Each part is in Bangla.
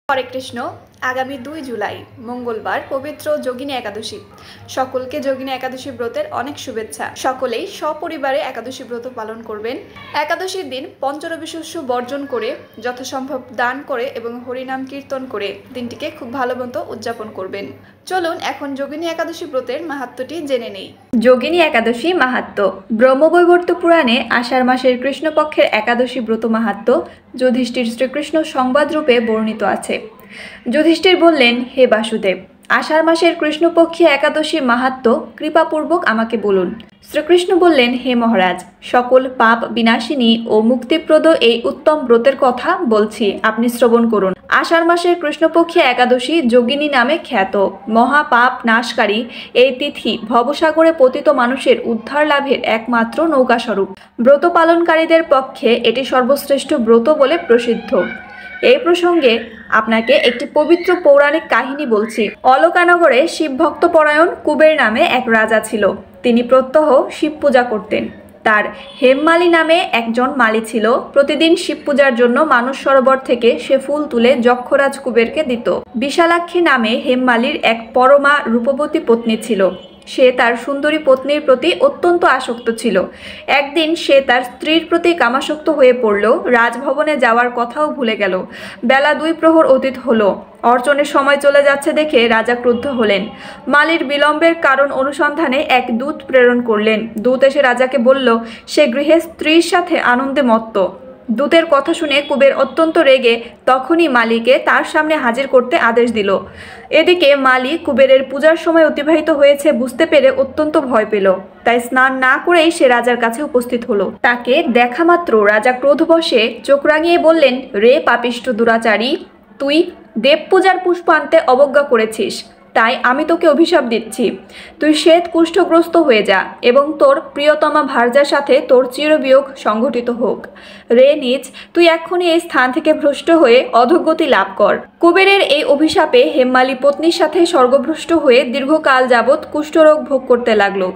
হরে কৃষ্ণ। আগামী 2 জুলাই মঙ্গলবার পবিত্র যোগিনী একাদশী। সকলকে যোগিনী একাদশী ব্রতের অনেক শুভেচ্ছা। সকলেই সপরিবারে একাদশী ব্রত পালন করবেন। একাদশীর দিন পঞ্চরবি শস্য বর্জন করে যথাসম্ভব দান করে এবং হরিনাম কীর্তন করে দিনটিকে খুব ভালো মতো উদযাপন করবেন। চলুন এখন যোগিনী একাদশী ব্রতের মাহাত্ম্যটি জেনে নেই। যোগিনী একাদশী মাহাত্ম্য। ব্রহ্মবৈবর্ত পুরাণে আষাঢ় মাসের কৃষ্ণপক্ষের একাদশী ব্রত মাহাত্ম্য যুধিষ্ঠির শ্রীকৃষ্ণ সংবাদ রূপে বর্ণিত আছে। যুধিষ্ঠির বললেন, হে বাসুদেব, আষাঢ় মাসের কৃষ্ণপক্ষী একাদশী মাহাত্ম্য কৃপাপূর্বক আমাকে বলুন। শ্রীকৃষ্ণ বললেন, হে মহারাজ, সকল পাপ বিনাশিনী ও মুক্তিপ্রদ এই উত্তম ব্রতের কথা বলছি, আপনি শ্রবণ করুন। আষাঢ় মাসের কৃষ্ণপক্ষী একাদশী যোগিনী নামে খ্যাত। মহাপাপ নাশকারী এই তিথি ভবসাগরে পতিত মানুষের উদ্ধার লাভের একমাত্র নৌকাস্বরূপ। ব্রত পালনকারীদের পক্ষে এটি সর্বশ্রেষ্ঠ ব্রত বলে প্রসিদ্ধ। এই প্রসঙ্গে আপনাকে একটি পবিত্র পৌরাণিক কাহিনী বলছি। অলকানগরে শিবভক্ত পরায়ণ কুবের নামে এক রাজা ছিল। তিনি প্রত্যহ শিব পূজা করতেন। তার হেমমালী নামে একজন মালী ছিল। প্রতিদিন শিব পূজার জন্য মানস সরোবর থেকে সে ফুল তুলে যক্ষরাজ কুবেরকে দিত। বিশালাক্ষী নামে হেমমালীর এক পরমা রূপবতী পত্নী ছিল। সে তার সুন্দরী পত্নীর প্রতি অত্যন্ত আসক্ত ছিল। একদিন সে তার স্ত্রীর প্রতি কামাসক্ত হয়ে পড়ল। রাজভবনে যাওয়ার কথাও ভুলে গেল। বেলা 2 প্রহর অতীত হলো। অর্চনের সময় চলে যাচ্ছে দেখে রাজা ক্রুদ্ধ হলেন। মালির বিলম্বের কারণ অনুসন্ধানে এক দূত প্রেরণ করলেন। দূত এসে রাজাকে বলল, সে গৃহে স্ত্রীর সাথে আনন্দে মত্ত। দূতের কথা শুনে কুবের অত্যন্ত রেগে তখনই মালিকে তার সামনে হাজির করতে আদেশ দিল। এদিকে মালি কুবেরের পূজার সময় অতিবাহিত হয়েছে বুঝতে পেরে অত্যন্ত ভয় পেল। তাই স্নান না করেই সে রাজার কাছে উপস্থিত হলো। তাকে দেখা মাত্র রাজা ক্রোধবশে চোখ রাঙিয়ে বললেন, রে পাপিষ্ঠ দুরাচারী, তুই দেব পূজার পুষ্প আনতে অবজ্ঞা করেছিস, তাই আমি তোকে অভিশাপ দিচ্ছি। তুই শ্বেত কুষ্ঠগ্রস্ত হয়ে যা এবং তোর প্রিয়তমা ভার্যার সাথে তোর চিরবিয়োগ সংঘটিত হোক। রে নীচ, তুই এক্ষুনি এই স্থান থেকে ভ্রষ্ট হয়ে অধোগতি লাভ কর। কুবেরের এই অভিশাপে হেমমালী পত্নীর সাথে স্বর্গভ্রষ্ট হয়ে দীর্ঘকাল যাবৎ কুষ্ঠরোগ ভোগ করতে লাগলো।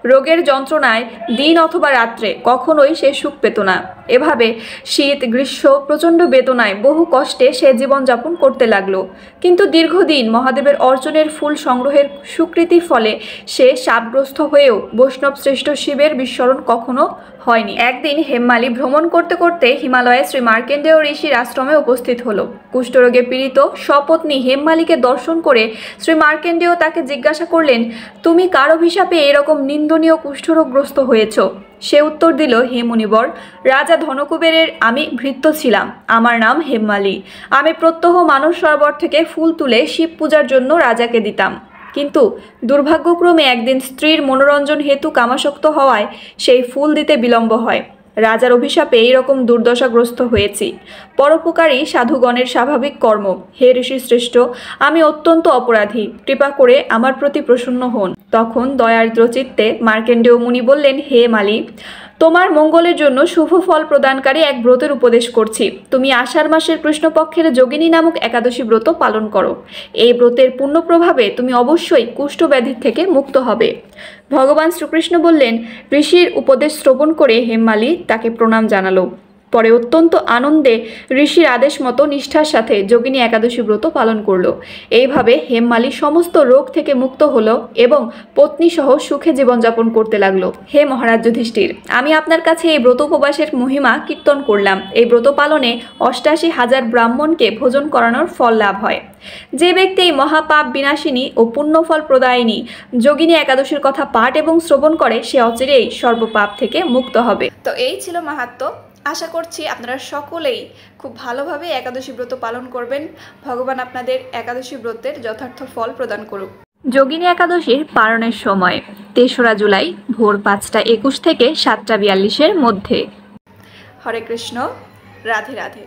রোগের যন্ত্রণায় দিন অথবা রাত্রে কখনোই সে সুখ পেত না। এভাবে শীত গ্রীষ্ম প্রচণ্ড বেদনায় বহু কষ্টে সে জীবনযাপন করতে লাগলো। কিন্তু দীর্ঘদিন মহাদেবের অর্চনের ফুল সংগ্রহের সুকৃতির ফলে সে শাপগ্রস্ত হয়েও বৈষ্ণব শ্রেষ্ঠ শিবের বিস্মরণ কখনো হয়নি। একদিন হেমমালী ভ্রমণ করতে করতে হিমালয়ে শ্রী মার্কেন্ডেয় ঋষির আশ্রমে উপস্থিত হলো। কুষ্ঠরোগে পীড়িত সপত্নী হেমমালীকে দর্শন করে শ্রী মার্কেন্ডেয় তাকে জিজ্ঞাসা করলেন, তুমি কার অভিশাপে এরকম নিন্দনীয় কুষ্ঠরোগগ্রস্ত হয়েছ? সে উত্তর দিল, হে মুনিবর, রাজা ধনকুবেরের আমি ভৃত্য ছিলাম। আমার নাম হেমমালী। আমি প্রত্যহ মানস সরোবর থেকে ফুল তুলে শিব পূজার জন্য রাজাকে দিতাম। কিন্তু দুর্ভাগ্যক্রমে একদিন স্ত্রীর মনোরঞ্জন হেতু কামাসক্ত হওয়ায় সেই ফুল দিতে বিলম্ব হয়। রাজার অভিশাপে এইরকম দুর্দশাগ্রস্ত হয়েছি। পরোপকারী সাধুগণের স্বাভাবিক কর্ম। হে ঋষি শ্রেষ্ঠ, আমি অত্যন্ত অপরাধী, কৃপা করে আমার প্রতি প্রসন্ন হন। তখন দয়ার্দ্র চিত্তে মার্কেন্ডেয় মুনি বললেন, হে মালী, তোমার মঙ্গলের জন্য শুভ ফল প্রদানকারী এক ব্রতের উপদেশ করছি। তুমি আষাঢ় মাসের কৃষ্ণপক্ষের যোগিনী নামক একাদশী ব্রত পালন করো। এই ব্রতের পুণ্য প্রভাবে তুমি অবশ্যই কুষ্ঠব্যাধির থেকে মুক্ত হবে। ভগবান শ্রীকৃষ্ণ বললেন, ঋষির উপদেশ শ্রবণ করে হেমমালী তাকে প্রণাম জানালো। পরে অত্যন্ত আনন্দে ঋষির আদেশ মতো নিষ্ঠার সাথে যোগিনী একাদশী ব্রত পালন করলো। এইভাবে হেমমালী সমস্ত রোগ থেকে মুক্ত হলো এবং পত্নী সহ সুখে জীবনযাপন করতে লাগলো। হে মহারাজ যুধিষ্ঠির, আমি আপনার কাছে এই ব্রত উপবাসের মহিমা কীর্তন করলাম। এই ব্রত পালনে 88,000 ব্রাহ্মণকে ভোজন করানোর ফল লাভ হয়। যে ব্যক্তি এই মহাপাপ বিনাশিনী ও পুণ্যফল প্রদায়িনী যোগিনী একাদশীর কথা পাঠ এবং শ্রবণ করে সে অচিরেই সর্বপাপ থেকে মুক্ত হবে। তো এই ছিল মাহাত্ম্য। আশা করছি আপনারা সকলেই খুব ভালোভাবে একাদশী ব্রত পালন করবেন। ভগবান আপনাদের একাদশী ব্রতের যথার্থ ফল প্রদান করুক। যোগিনী একাদশীর পালনের সময় 3রা জুলাই ভোর 5টা 21 থেকে 7টা 42-এর মধ্যে। হরে কৃষ্ণ, রাধে রাধে।